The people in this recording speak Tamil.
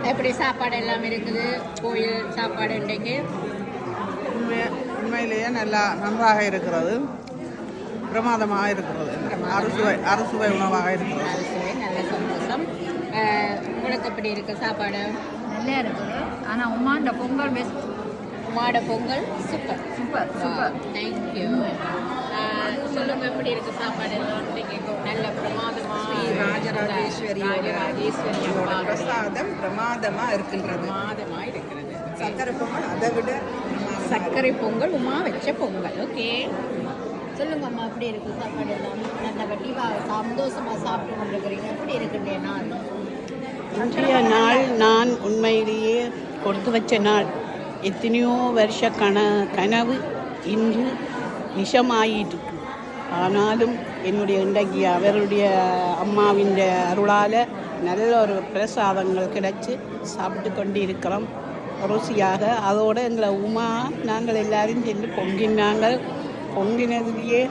எப்படி சாப்பாடு எல்லாம் இருக்குது கோயில் சாப்பாடு இன்றைக்கு? உண்மையிலேயே நன்றாக இருக்கிறது, பிரமாதமாக இருக்கிறது, அறுசுவை உணவாக இருக்கிறது. அறுசுவை, நல்ல சந்தோஷம். உங்களுக்கு எப்படி இருக்குது சாப்பாடு? நல்லா இருக்குது. ஆனால் உமாண்ட பொங்கல் பெஸ்ட். உமாட pongal super super super. Thank you. சொல்லுங்க, எப்படி இருக்கு சாப்பாடு? நல்ல பிரமாதமாக ராஜராஜேஸ்வரியோட பிரசாதம் பிரமாதமாக இருக்கின்றது. பிரமாதமாக இருக்கிறது. சக்கரை பொங்கல் அதை விட சர்க்கரை பொங்கல், உமா வச்ச பொங்கல். ஓகே, சொல்லுங்க அம்மா, எப்படி இருக்கு சாப்பாடு எல்லாம்? நல்ல வட்டிவாக சந்தோஷமாக சாப்பிட்டு கொண்டிருக்கிறீங்க. எப்படி இருக்குடைய நாள்? இன்றைய நாள் நான் உண்மையிலேயே கொடுத்து வச்ச நாள். எத்தனையோ வருஷ கனவு இன்று நிஜமாயிட்டு. ஆனாலும் என்னுடைய இன்றைக்கு அவருடைய அம்மாவின் அருளால் நல்ல ஒரு பிரசாதங்கள் கிடைச்சி சாப்பிட்டு கொண்டு இருக்கிறோம் ருசியாக. அதோடு எங்களை உமா நாங்கள் எல்லாரும் சேர்ந்து பொங்கினாங்கள். பொங்கினதுலேயே